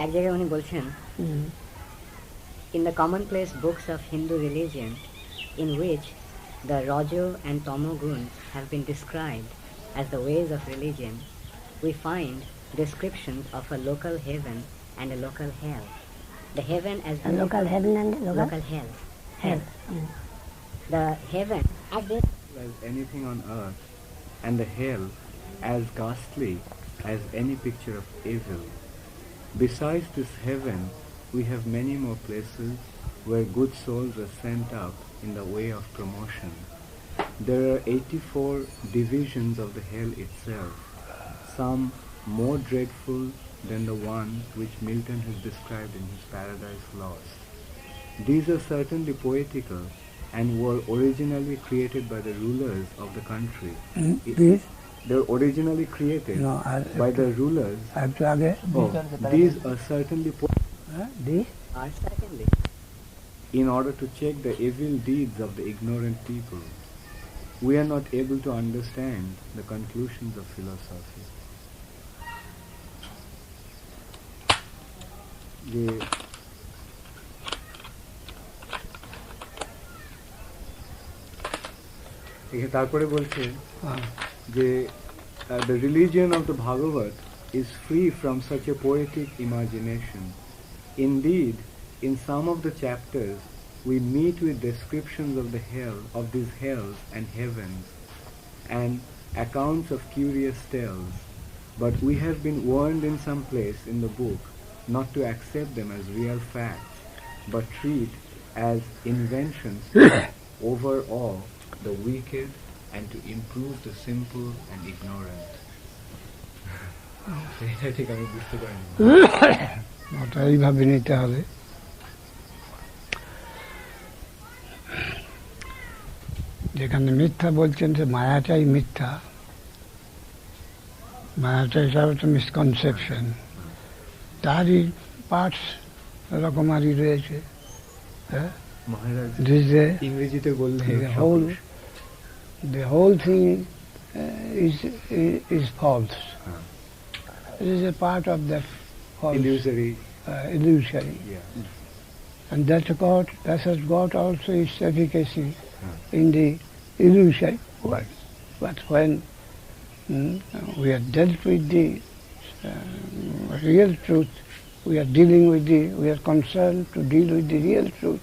এক জায়গায় উনি বলছেন, in the commonplace books of Hindu religion, in which the Rajo and Tamo guns have been described as the ways of religion, we find descriptions of a local heaven and a local hell. The heaven as A local heaven and local hell. hell. The heaven as anything on earth, and the hell as ghastly as any picture of evil. Besides this heaven, we have many more places where good souls are sent up in the way of promotion. There are 84 divisions of the hell itself, some more dreadful than the one which Milton has described in his Paradise Lost. These are certainly poetical and were originally created by the rulers of the country. These? They were originally created by the rulers. These are certainly These? are certainly in order to check the evil deeds of the ignorant people. We are not able to understand the conclusions of philosophy. তারপরে বলছে যে the religion of the Bhagavat is free from such a poetic imagination. Indeed, in some of the chapters, we meet with descriptions of the hell, of these hells and heavens, and accounts of curious tales. But we have been warned in some place in the book not to accept them as real facts, but treat as inventions to overawe the wicked and to improve the simple and ignorant. ঠিক আমি বুঝতে পারিনি। ওটা এইভাবে নিতে হবে। যেখানে মিথ্যা বলছেন যে মায়াটাই মিথ্যা, মায়াটা হিসাবে তো মিসকনসেপশন, তারই পার্টস রকমারি রয়েছে। মহারাজ ইংরেজিতে বললে the whole thing is false. It is a part of that false, illusory. And that has got also its efficacy in the illusory world. But when we are dealt with the real truth, we are concerned to deal with the real truth.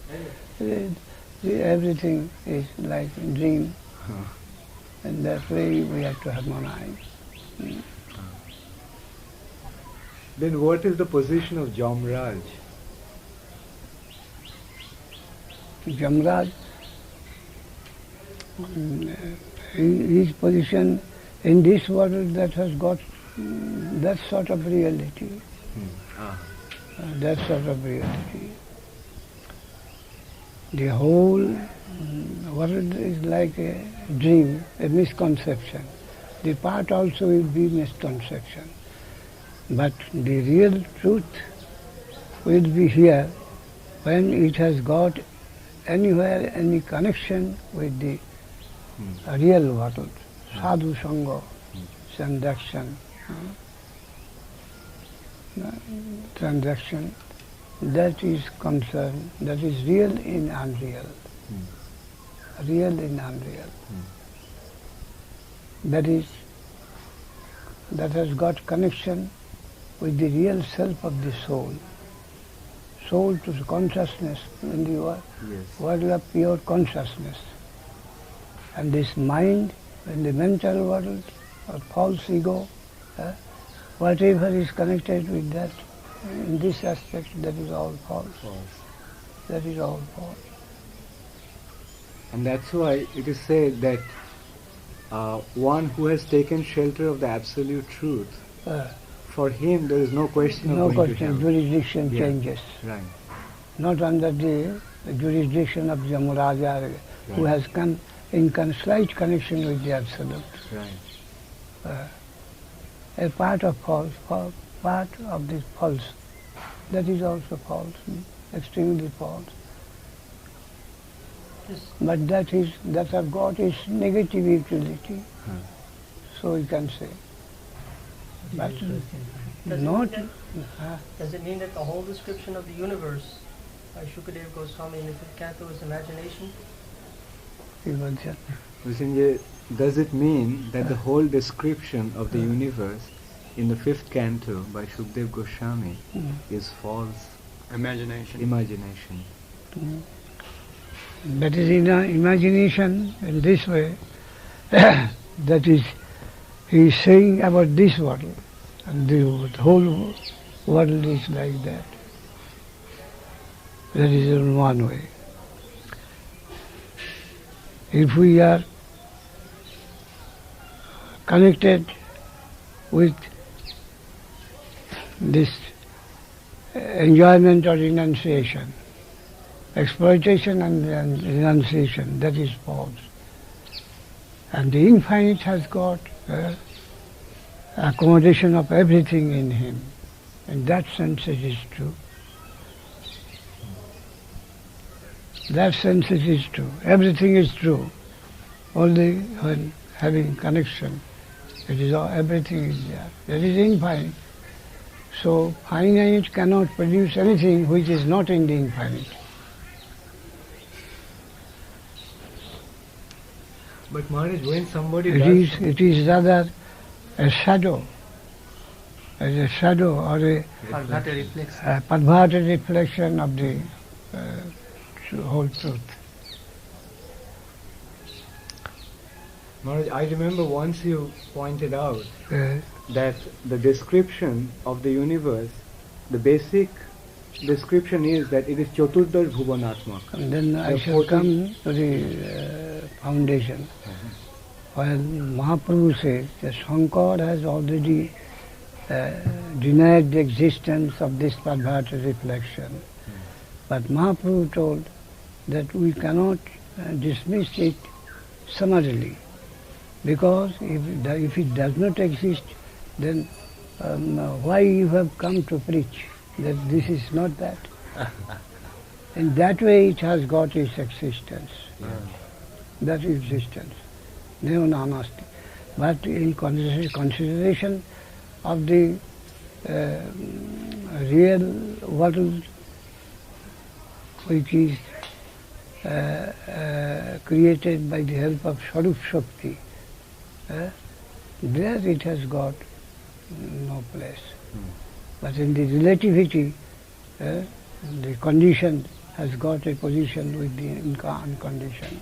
Everything is like a dream. And that way we have to harmonize. Then what is the position of Jamraj? Jamraj, his position in this world that has got that sort of reality. That sort of reality. The whole world is like a dream, a misconception. The part also will be misconception. But the real truth will be here when it has got anywhere any connection with the real world, sadhu sangha, transaction, that is concerned, that is real in unreal. Real in unreal. That has got connection with the real self of the soul. Soul to consciousness in the world of pure consciousness. And this mind in the mental world or false ego, whatever is connected with that, in this aspect, that is all false. That is all false. And that's why it is said that one who has taken shelter of the absolute truth, for him there is no question of going to hell. Jurisdiction changes. Right. Not under the jurisdiction of Jamaraja, who has come in slight connection with the absolute. Right. A part of this false, that is also false, extremely false. But that have got its negative utility, so we can say. But Does it mean that the whole description of the universe by Shukadeva Goswami in the 5th canto is imagination? Does it mean that the whole description of the universe in the 5th canto by Shukadeva Goswami is false imagination? That is in imagination in this way. That is, he is saying about this world, and the whole world is like that. That is in one way. If we are connected with this enjoyment or renunciation, exploitation and renunciation, that is false. And the infinite has got accommodation of everything in him. In that sense it is true. That sense it is true. Everything is true. Only when having connection, it is all, everything is there. That is infinite. So finite cannot produce anything which is not in the infinite. But Maharaj, when somebody it is rather a shadow, as a shadow or a perverted reflection of the whole truth. Maharaj, I remember once you pointed out that the description of the universe, the basic description is that it is Chaturdash Bhuvanatmak. And then I shall come to the foundation. When Mahaprabhu says that Shankar has already denied the existence of this perverted reflection. But Mahaprabhu told that we cannot dismiss it summarily, because if it does not exist, then why you have come to preach that this is not that? In that way it has got its existence. That existence. Neo-nanasti. But in consideration of the real world which is created by the help of Swarup Shakti, there it has got no place. But in the relativity, the condition has got a position with the unconditioned.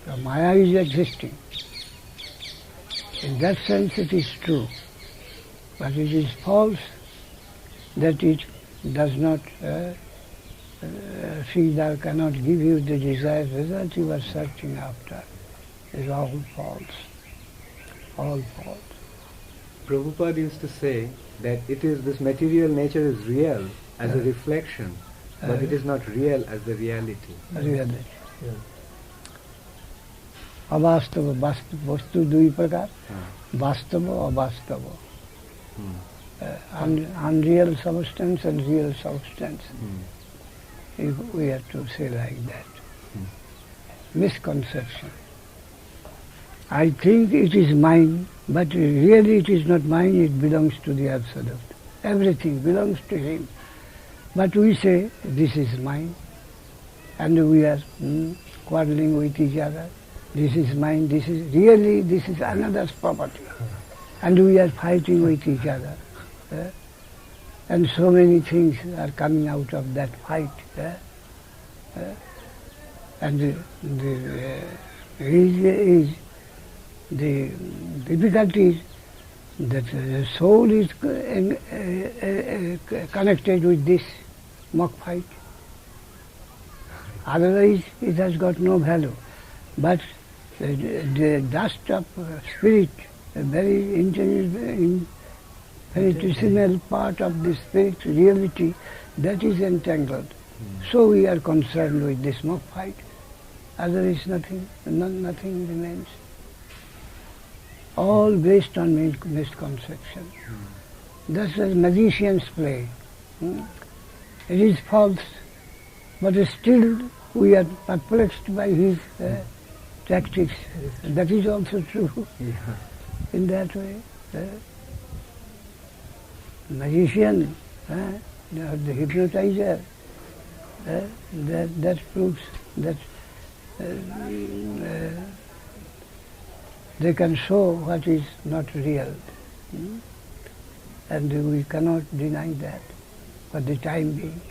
The Maya is existing. In that sense it is true. But it is false that it does not Sridhar cannot give you the desired result you are searching after. It is all false. All false. Prabhupada used to say that it is this material nature is real as a reflection, but it is not real as the reality. Reality. अवास्तव वस्तु दुई प्रकार वास्तव अवास्तव unreal substance and real substance. We have to say like that. Misconception. I think it is mine, but really it is not mine, it belongs to the Absolute. Everything belongs to him. But we say, this is mine, and we are quarreling with each other. This is mine, this is another's property. And we are fighting with each other. And so many things are coming out of that fight. And the difficulty is that the soul is connected with this mock fight. Otherwise it has got no value. But the dust of spirit, a very infinitesimal part of the spirit reality, that is entangled. So we are concerned with this mock fight. Otherwise nothing remains. All based on misconception. That's as magicians play. It is false, but still we are perplexed by his tactics. That is also true. In that way. magician, the hypnotizer, that proves that they can show what is not real. And we cannot deny that for the time being.